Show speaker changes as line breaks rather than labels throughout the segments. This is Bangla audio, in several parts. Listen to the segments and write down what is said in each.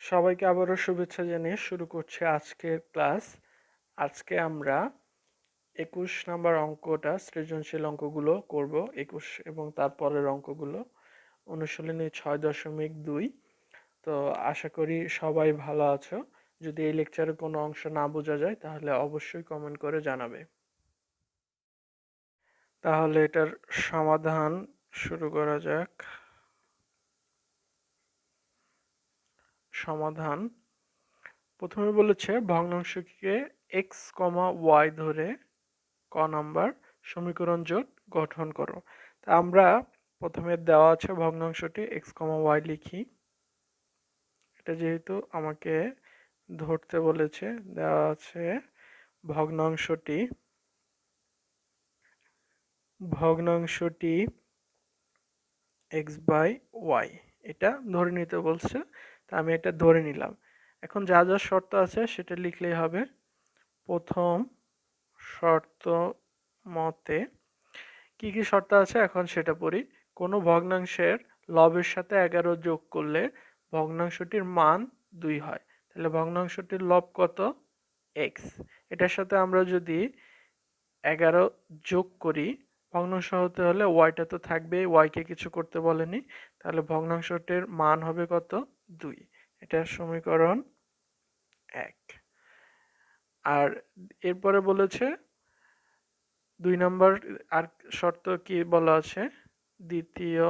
সবাইকে আবারও শুভেচ্ছা জানিয়ে শুরু করছি আজকের ক্লাস। আজকে আমরা 21 নাম্বার অঙ্কটা সৃজনশীল অঙ্কগুলো করব, 21 এবং তারপরের অঙ্কগুলো অনুশীলনী 6.2। তো আশা করি সবাই ভালো আছো। যদি এই লেকচারে কোনো অংশ না বোঝা যায় তাহলে অবশ্যই কমেন্ট করে জানাবে। তাহলে এটার সমাধান শুরু করা যাক। সমাধান প্রথমে বলেছে ভগ্নাংশকে x, y ধরে ক নাম্বার সমীকরণ জোট গঠন করো। তা আমরা প্রথমে দেওয়া আছে ভগ্নাংশটি x, y লিখি। এটা যেহেতু আমাকে ধরতে বলেছে, দেওয়া আছে ভগ্নাংশটি x বাই y, এটা ধরে নিতে বলছে। তা আমি এটা ধরে নিলাম। এখন যা যা শর্ত আছে সেটা লিখলেই হবে। প্রথম শর্ত মতে কি কি শর্ত আছে এখন সেটা পড়ি। কোনো ভগ্নাংশের লবের সাথে 11 যোগ করলে ভগ্নাংশটির মান 2 হয়। তাহলে ভগ্নাংশটির লব কত? x। এটার সাথে আমরা যদি 11 যোগ করি, ভগ্নাংশ হতে হলে ওয়াইটা তো থাকবেই, ওয়াইকে কিছু করতে বলেনি। তাহলে ভগ্নাংশটির মান হবে কত? 2। এটা সমীকরণ 1। আর এরপরে বলেছে 2 নম্বর আর শর্ত কি বলা আছে, দ্বিতীয়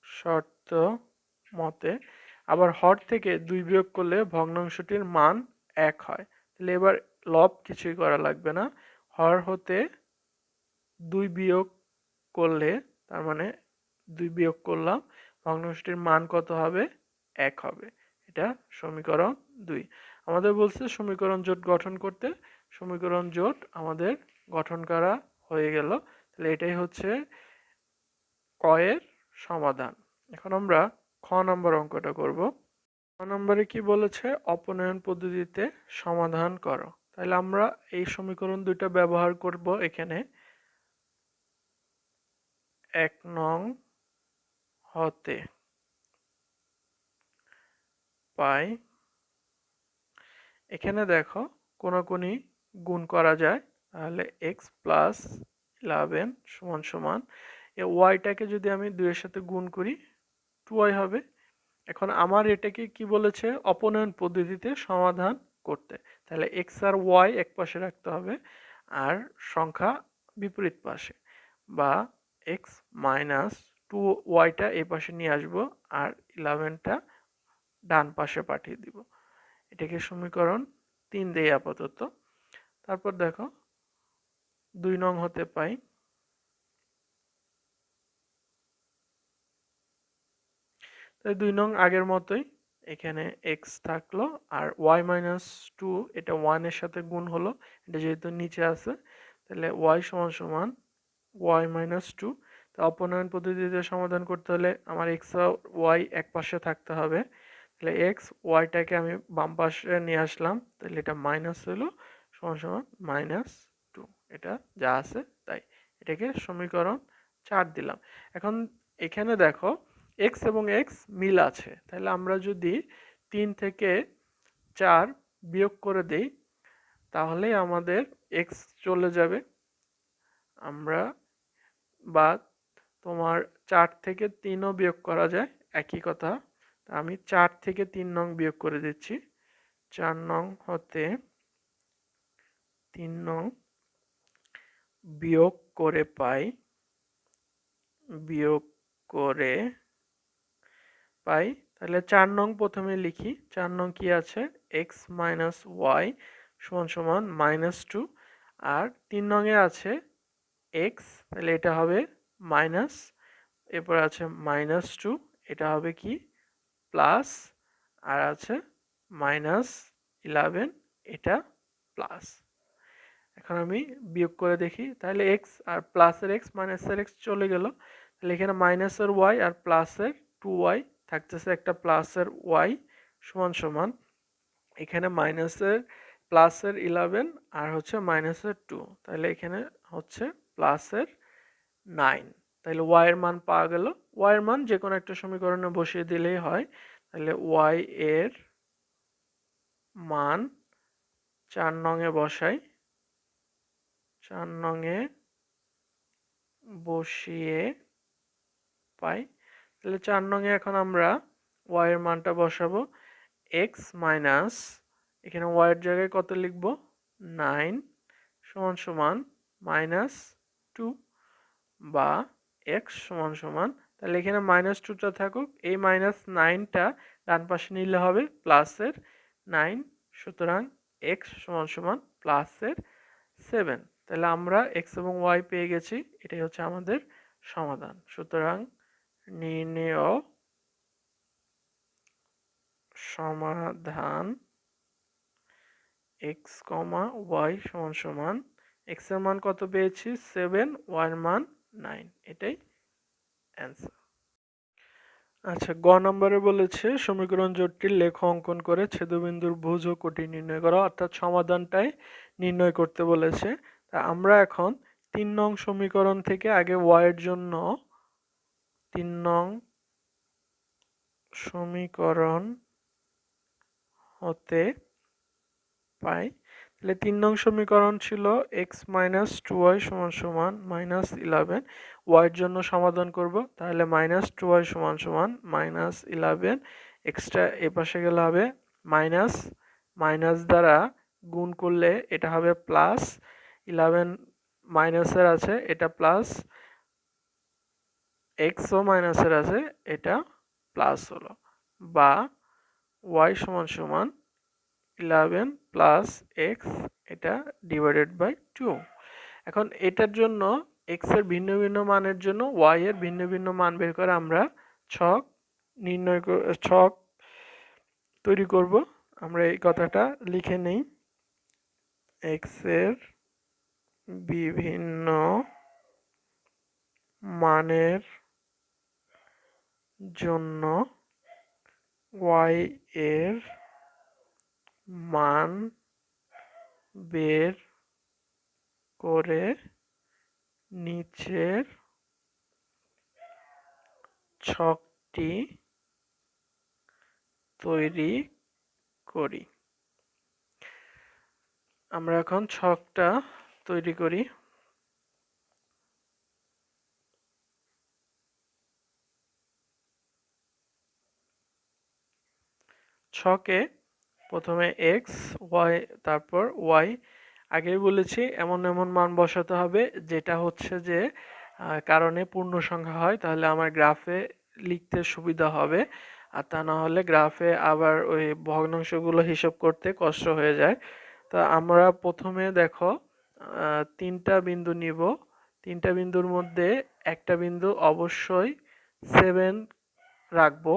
শর্ত মতে আবার হর থেকে 2 বিয়োগ করলে ভগ্নাংশটির মান 1 হয়। তাহলে এবার লব কিছুই করা লাগবে না, হর হতে 2 বিয়োগ করলে, তার মানে 2 বিয়োগ করলাম, ভগ্নাংশটির মান কত হবে? 1 হবে। এটা সমীকরণ 2। আমাদের বলছে সমীকরণ জোট গঠন করতে। সমীকরণ জোট আমাদের গঠন করা হয়ে গেল। তাহলে এটাই হচ্ছে ক এর সমাধান। এখন আমরা খ নম্বর অঙ্কটা করব। খ নম্বরে কি বলেছে? অপনয়ন পদ্ধতিতে সমাধান করো। তাহলে আমরা এই সমীকরণ দুইটা ব্যবহার করব এখানে। 1 নং হতে পাই, এখানে দেখো কোনাকুনি গুণ করা যায়। তাহলে x প্লাস 11 সমান সমান এই ওয়াইটাকে যদি আমি 2 এর সাথে গুণ করি 2y হবে। এখন আমার এটাকে কি বলেছে? অপনয়ন পদ্ধতিতে সমাধান করতে। তাহলে x আর y এক পাশে রাখতে হবে আর সংখ্যা বিপরীত পাশে, বা x মাইনাস 2yটা এই পাশে নিয়ে আসবো আর 11টা ডান পাশে পাঠিয়ে দিব। এটাকে সমীকরণ 3 দেই আপাতত। তারপর দেখো 2 নং হতে পাই, তাই 2 নং আগের মতোই, এখানে x থাকলো আর y মাইনাস 2 এটা 1 এর সাথে গুণ হলো, এটা যেহেতু নিচে আছে। তাহলে y সমান সমান y মাইনাস 2। তা অপনয়ন পদ্ধতিতে সমাধান করতে হলে আমার x আর y এক পাশে থাকতে হবে। তাহলে x yটাকে আমি বাম পাশে নিয়ে আসলাম, তাহলে এটা মাইনাস হলো, সমান সমান মাইনাস 2। এটা যা আছে তাই, এটাকে সমীকরণ 4 দিলাম। এখন এখানে দেখো x এবং x মিল আছে, তাহলে আমরা যদি 3 থেকে 4 বিয়োগ করে দেই তাহলে আমাদের x চলে যাবে। আমরা বা তোমার 4 থেকে 3ও বিয়োগ করা যায়, একই কথা। আমি 4 থেকে 3 নং বিয়োগ করে দিচ্ছি। 4 নং হতে 3 নং বিয়োগ করে পাই, বিয়োগ করে পাই। তাহলে 4 নং প্রথমে লিখি। 4 নং কি আছে? x মাইনাস ওয়াই সমান সমান মাইনাস 2। আর 3 নং এ আছে x, তাহলে এটা হবে মাইনাস, এরপর আছে মাইনাস 2, এটা হবে কি? প্লাস, আর আছে মাইনাস 11, এটা প্লাস। এখন আমি বিয়োগ করে দেখি, তাহলে x আর প্লাসের x মাইনাসের x চলে গেল। তাহলে এখানে মাইনাসের y আর প্লাসের 2y থাকতেছে, একটা প্লাসের y সমান সমান এখানে মাইনাসের প্লাসের 11 আর হচ্ছে মাইনাসের 2, তাহলে এখানে হচ্ছে প্লাসের 9। তাহলে y এর মান পাওয়া গেল। y এর মান যে কোনো একটা সমীকরণে বসিয়ে দিলেই হয়। তাহলে ওয়াই এর মান 4 নং-এ বসাই, 4 নং-এ বসিয়ে পাই। তাহলে 4 নং-এ এখন আমরা ওয়াই এর মানটা বসাবো, এক্স মাইনাস, এখানে ওয়াই এর জায়গায় কত লিখব, 9 সমান সমান -2, বা এক্স সমান সমান, তাহলে এখানে -2টা থাকুক, এই -9টা ডান পাশে নিলে হবে প্লাসের 9, সুতরাং এক্স সমান সমান প্লাসের 7। তাহলে আমরা এক্স এবং ওয়াই পেয়ে গেছি, এটাই হচ্ছে আমাদের সমাধান। সুতরাং নির্ণেয় সমাধান x, y সমান সমান, x এর মান কত পেয়েছি 7, y এর মান 9, এটাই অ্যান্সার। আচ্ছা, গ নম্বরে বলেছে সমীকরণ জোটটির লেখ অঙ্কন করে ছেদবিন্দুর ভুজ ও কোটি নির্ণয় করা, অর্থাৎ সমাধানটাই নির্ণয় করতে বলেছে। তা আমরা এখন 3 নং সমীকরণ থেকে আগে y এর জন্য 3 নং সমীকরণ হতে পাই। তাহলে 3 নং সমীকরণ ছিল x মাইনাস 2y সমান সমান -11, y এর জন্য সমাধান করব, তাহলে -2y সমান সমান -11, এক্সট্রা এ পাশে গেলে হবে মাইনাস, মাইনাস দ্বারা গুণ করলে এটা হবে প্লাস, 11 মাইনাসের আছে এটা প্লাস, এক্সও মাইনাসের আছে এটা প্লাস হলো, বা y সমান সমান 11 প্লাস এক্স, এটা ডিভাইডেড বাই 2। এখন এটার জন্য এক্স এর ভিন্ন ভিন্ন মানের জন্য ওয়াই এর ভিন্ন ভিন্ন মান বের করে আমরা ছক ছক তৈরি করব। আমরা এই কথাটা লিখে নেই, এক্স এর বিভিন্ন মানের জন্য ওয়াই এর মান বের করে নিচের ছকটি তৈরি করি। আমরা এখন ছকটা তৈরি করি। ছকে প্রথমে এক্স, ওয়াই, তারপর ওয়াই। আগেই বলেছি এমন এমন মান বসাতে হবে যেটা হচ্ছে যে কারণে পূর্ণ সংখ্যা হয়, তাহলে আমার গ্রাফে লিখতে সুবিধা হবে, আর তা না হলে গ্রাফে আবার ওই ভগ্নাংশগুলো হিসাব করতে কষ্ট হয়ে যায়। তা আমরা প্রথমে দেখো 3টা বিন্দু নিব, 3টা বিন্দুর মধ্যে একটা বিন্দু অবশ্যই 7 রাখবো।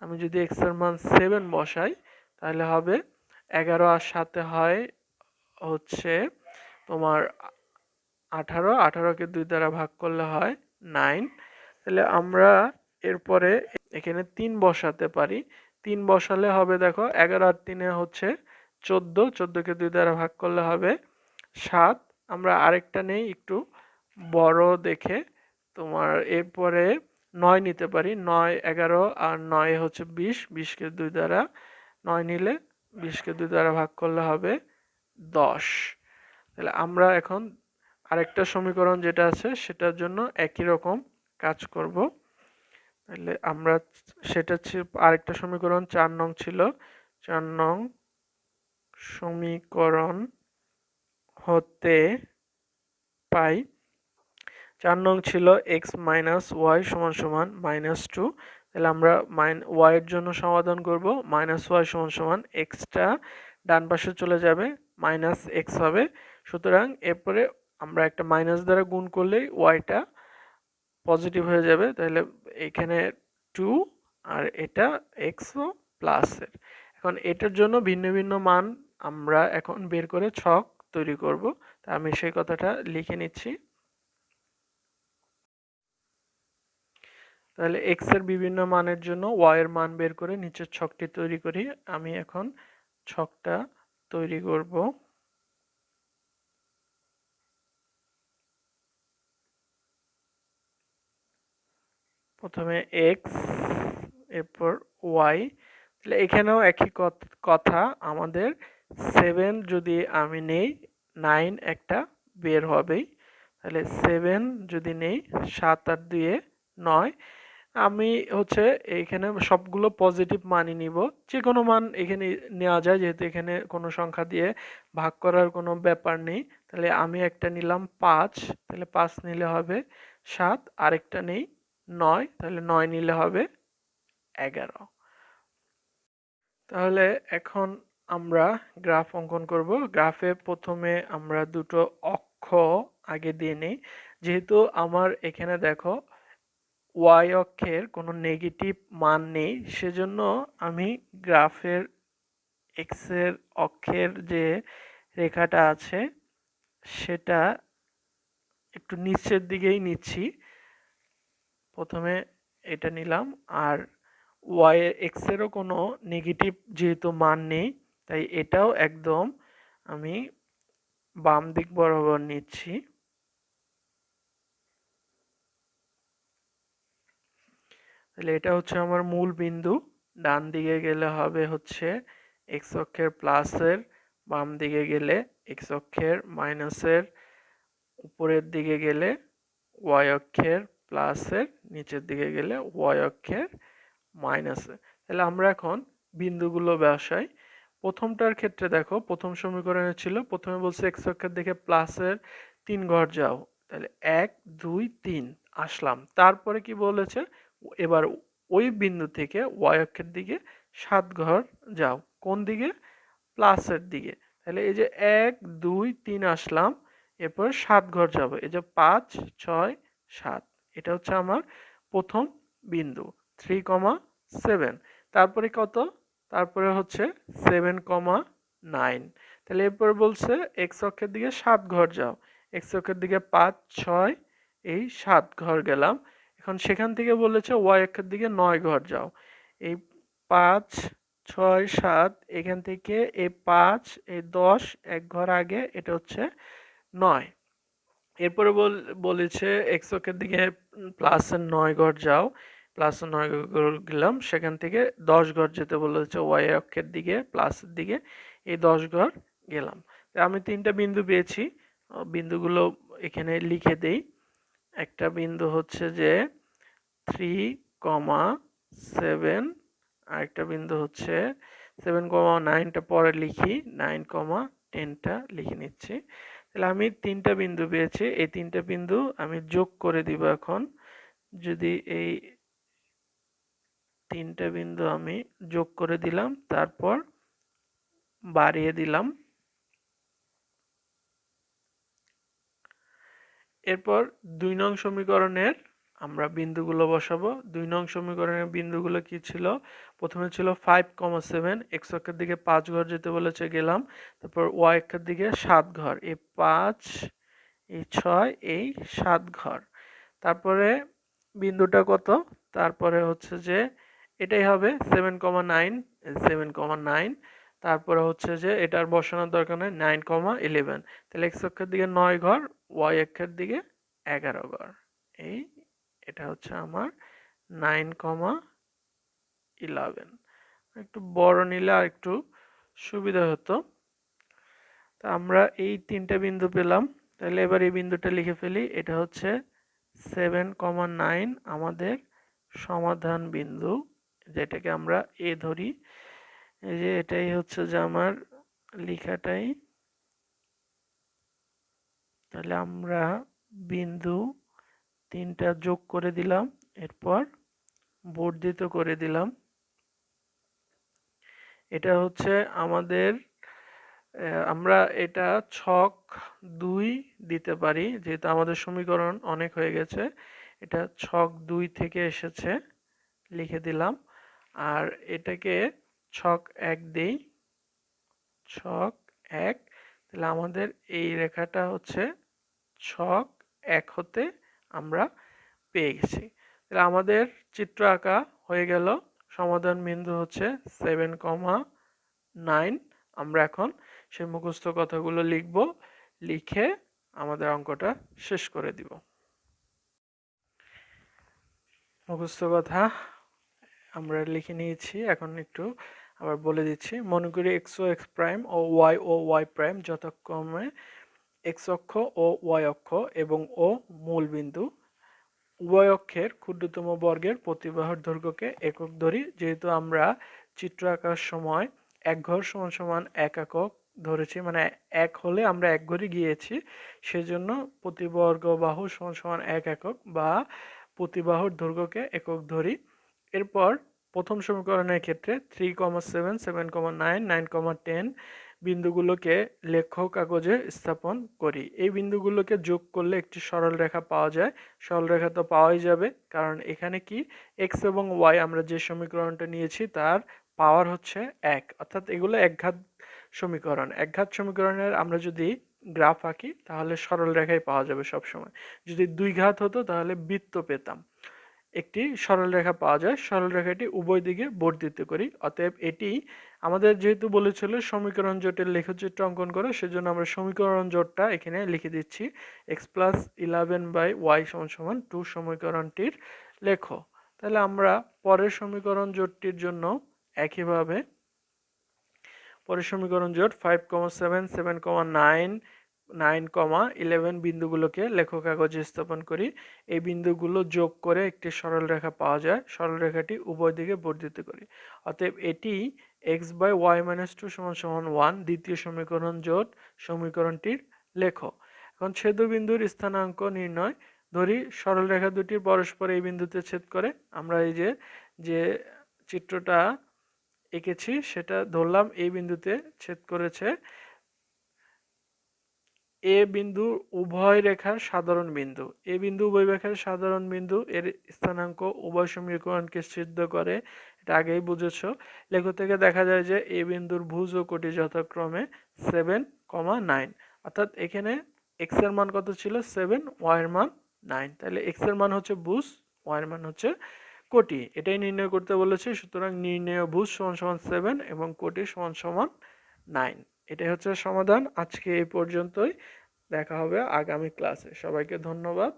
আমি যদি x এর মান 7 বসাই তাহলে হবে 11 আর 7 হয় হচ্ছে তোমার 18, 18কে 2 দ্বারা ভাগ করলে হয় 9। তাহলে আমরা এরপরে এখানে 3 বসাতে পারি, 3 বসালে হবে দেখো 11 আর 3 হচ্ছে 14, 14কে 2 দ্বারা ভাগ করলে হবে 7। আমরা আরেকটা নেই একটু বড় দেখে, তোমার এরপরে 9 নিতে পারি, 9, 11 আর 9 হচ্ছে 20, 20কে 2 দ্বারা 9 নিলে 20কে 2 দ্বারা ভাগ করলে হবে 10। তাহলে আমরা এখন আরেকটা সমীকরণ যেটা আছে সেটার জন্য একই রকম কাজ করব। তাহলে আমরা সেটা আরেকটা সমীকরণ 4 নং ছিল, 4 নং সমীকরণ হতে পাই, 4 নং ছিল x মাইনাস ওয়াই সমান সমান -2। তাহলে আমরা ওয়াই এর জন্য সমাধান করব, -y সমান সমান, এক্সটা ডান পাশে চলে যাবে, -x হবে। সুতরাং এরপরে আমরা একটা মাইনাস দ্বারা গুণ করলেই ওয়াইটা পজিটিভ হয়ে যাবে, তাহলে এখানে 2 আর এটা এক্সও প্লাসের। এখন এটার জন্য ভিন্ন ভিন্ন মান আমরা এখন বের করে ছক তৈরি করব, তা আমি সেই কথাটা লিখে নিচ্ছি। তাহলে এক্স এর বিভিন্ন মানের জন্য ওয়াই এর মান বের করে নিচের ছকটি তৈরি করি। আমি এখন ছকটা তৈরি করব। প্রথমে এক্স, এরপর ওয়াই, তাহলে এখানেও একই কথা, আমাদের 7 যদি আমি নেই, 9 একটা বের হবেই। তাহলে 7 যদি নেই, 7 আর 2 9। আমি হচ্ছে এখানে সবগুলো পজিটিভ মানই নিব, যে কোনো মান এখানে নেওয়া যায়, যেহেতু এখানে কোনো সংখ্যা দিয়ে ভাগ করার কোনো ব্যাপার নেই। তাহলে আমি একটা নিলাম 5, তাহলে 5 নিলে হবে 7, আরেকটা নেই 9, তাহলে 9 নিলে হবে 11। তাহলে এখন আমরা গ্রাফ অঙ্কন করব। গ্রাফে প্রথমে আমরা দুটো অক্ষ আগে দিয়ে নিই। যেহেতু আমার এখানে দেখো ওয়াই অক্ষের কোনো নেগেটিভ মান নেই, সেজন্য আমি গ্রাফের এক্স এর অক্ষের যে রেখাটা আছে সেটা একটু নিচের দিকেই নিচ্ছি। প্রথমে এটা নিলাম, আর ওয়াই এক্স এরও কোনো নেগেটিভ যেহেতু মান নেই, তাই এটাও একদম আমি বাম দিক বরাবর নিচ্ছি। তাহলে এটা হচ্ছে আমার মূল বিন্দু। ডান দিকে গেলে হবে হচ্ছে এক্স অক্ষের প্লাসের, বাম দিকে গেলে এক্স অক্ষের মাইনাসের, উপরের দিকে গেলে ওয়াই অক্ষের প্লাসের, নিচের দিকে গেলে ওয়াই অক্ষের মাইনাসের। তাহলে আমরা এখন বিন্দুগুলো বসাই। প্রথমটার ক্ষেত্রে দেখো, প্রথম সমীকরণে ছিল, প্রথমে বলছে এক্স অক্ষের দিকে প্লাসের 3 ঘর যাও। তাহলে 1 2 3 আসলাম। তারপরে কি বলেছে, এবার ওই বিন্দু থেকে ওয়াই অক্ষের দিকে 7 ঘর যাও। কোন দিকে? প্লাসের দিকে। তাহলে এই যে 1 2 3 আসলাম, এরপর 7 ঘর যাব, এই যে 5 6 7। এটা হচ্ছে আমার প্রথম বিন্দু 3,7। তারপরে কত? তারপরে হচ্ছে 7,9। তাহলে এরপর বলছে এক্স অক্ষের দিকে 7 ঘর যাও। এক্স অক্ষের দিকে 5 6, এই 7 ঘর গেলাম। এখন সেখান থেকে বলেছে ওয়াই অক্ষের দিকে 9 ঘর যাও। এই 5 6 7, এখান থেকে এই 5 এই 10 এক ঘর আগে, এটা হচ্ছে 9। এরপরে বলেছে এক্স অক্ষের দিকে প্লাসের 9 ঘর যাও। প্লাসের 9 ঘর গেলাম, সেখান থেকে 10 ঘর যেতে বলেছে ওয়াই অক্ষের দিকে প্লাসের দিকে, এই 10 ঘর গেলাম। আমি 3টা বিন্দু পেয়েছি, বিন্দুগুলো এখানে লিখে দেই। একটা বিন্দু হচ্ছে যে 3,7, আরেকটা বিন্দু হচ্ছে 7,9টা পরে লিখি, 9,10টা লিখে নিচ্ছি। তাহলে আমি 3টা বিন্দু পেয়েছি, এই 3টা বিন্দু আমি যোগ করে দিব এখন। যদি এই 3টা বিন্দু আমি যোগ করে দিলাম, তারপর বাড়িয়ে দিলাম। এরপর 2 নং সমীকরণের আমরা বিন্দুগুলো বসাবো। 2 নং সমীকরণের বিন্দুগুলো কি ছিল? প্রথমে ছিল 5,7, এক্স অক্ষের দিকে 5 ঘর যেতে বলেছে, গেলাম। তারপর ওয়াই অক্ষের দিকে 7 ঘর, এই 5 এই 6 এই 7 ঘর। তারপরে বিন্দুটা কত? তারপরে হচ্ছে যে এটাই হবে 7,9, 7,9। তারপরে হচ্ছে যে এটার বসানোর দরকার নেই, 9,11। তাহলে এক্স অক্ষের দিকে 9 ঘর, ওয়াই অক্ষের দিকে 11 ঘর। এই এটা হচ্ছে আমার 9,11। একটু বড় নিলে আর একটু সুবিধা হতো। তা আমরা এই 3টা বিন্দু পেলাম। তাহলে এবার এই বিন্দুটা লিখে ফেলি। এটা হচ্ছে 7,9 আমাদের সমাধান বিন্দু, যেটাকে আমরা এ ধরি। এই যে এটাই হচ্ছে যে আমার লেখাটাই। তাহলে আমরা বিন্দু 3টা যোগ করে দিলাম, এরপর বর্ধিত করে দিলাম। এটা হচ্ছে আমাদের, আমরা এটা ছক 2 দিতে পারি, যেহেতু আমাদের সমীকরণ অনেক হয়ে গেছে। এটা ছক 2 থেকে এসেছে, লিখে দিলাম। আর এটাকে ছক 1 দেই, ছক 1। তাহলে আমাদের এই রেখাটা হচ্ছে ছক 1 হতে আমরা পেয়ে গেছি। তাহলে আমাদের চিত্র আঁকা হয়ে গেল। সমাধান বিন্দু হচ্ছে 7,9। আমরা এখন সেই মুখস্থ কথাগুলো লিখব, লিখে আমাদের অঙ্কটা শেষ করে দিব। মুখস্থ কথা আমরা লিখে নিয়েছি। এখন একটু আবার বলে দিচ্ছি। মনে করি এক্স ও এক্স প্রাইম ও ওয়াই প্রাইম যথাক্রমে এক্স অক্ষ ও ওয়াই অক্ষ এবং ও মূল বিন্দু। উভয় অক্ষের ক্ষুদ্রতম বর্গের প্রতি বাহুর দৈর্ঘ্যকে একক ধরি। যেহেতু আমরা চিত্র আঁকার সময় এক ঘর সমান সমান এক একক ধরেছি, মানে এক হলে আমরা এক ঘরই গিয়েছি, সেজন্য প্রতি বর্গ বাহু সমান সমান এক একক বা প্রতি বাহুর দৈর্ঘ্যকে একক ধরি। এরপর প্রথম সমীকরণের ক্ষেত্রে 3,7 7,9 9,10 বিন্দুগুলোকে লেখ্য কাগজে স্থাপন করি। এই বিন্দুগুলোকে যোগ করলে একটি সরল রেখা পাওয়া যায়। সরল রেখা তো পাওয়াই যাবে, কারণ এখানে কি এক্স এবং ওয়াই আমরা যে সমীকরণটা নিয়েছি তার পাওয়ার হচ্ছে এক, অর্থাৎ এগুলো একঘাত সমীকরণ। একঘাত সমীকরণের আমরা যদি গ্রাফ আঁকি তাহলে সরল রেখাই পাওয়া যাবে সবসময়। যদি দুই ঘাত হতো তাহলে বৃত্ত পেতাম। একটি সরল রেখা পাওয়া যায়, সরল রেখাটি উভয় দিকে বর্ধিত করি। অতএব এটি আমাদের যেহেতু বলেছিল সমীকরণ জোটের লেখচিত্র অঙ্কন করো, সেজন্য আমরা সমীকরণ জোটটা এখানে লিখে দিচ্ছি। এক্স প্লাস 11 বাই ওয়াই সমান সমান 2 সমীকরণটির লেখো। তাহলে আমরা পরের সমীকরণ জোটটির জন্য একইভাবে পরের সমীকরণ জোট 5,7 7,9 9,11 বিন্দুগুলোকে লেখ কাগজে স্থাপন করি। এই বিন্দুগুলো যোগ করে একটি সরল রেখা পাওয়া যায়। সরল রেখাটি উভয় দিকে বর্ধিত করি। অতএব এটি x বাই ওয়াই মাইনাস 2 সমান সমান 1 দ্বিতীয় সমীকরণ জোট সমীকরণটির লেখ। এখন ছেদবিন্দুর স্থানাঙ্ক নির্ণয়। ধরি সরল রেখা দুটি পরস্পর এই বিন্দুতে ছেদ করে। আমরা এই যে চিত্রটা এঁকেছি সেটা ধরলাম এই বিন্দুতে ছেদ করেছে। এ বিন্দু উভয় রেখার সাধারণ বিন্দু। এ বিন্দু উভয় রেখার সাধারণ বিন্দু, এর স্থানাঙ্ক উভয় সমীকরণকে সিদ্ধ করে, এটা আগেই বুঝেছো। লেখ থেকে দেখা যায় যে এ বিন্দুর ভুজ ও কোটি যথাক্রমে 7,9, অর্থাৎ এখানে এক্স এর মান কত ছিল 7, ওয়াই এর মান 9। তাহলে এক্স এর মান হচ্ছে ভুজ, ওয়াই এর মান হচ্ছে কোটি, এটাই নির্ণয় করতে বলেছে। সুতরাং নির্ণেয় ভুজ সমান সমান 7 এবং কোটি সমান সমান 9। এটাই হচ্ছে সমাধান। আজকে এই পর্যন্তই, দেখা হবে আগামী ক্লাসে। সবাইকে ধন্যবাদ।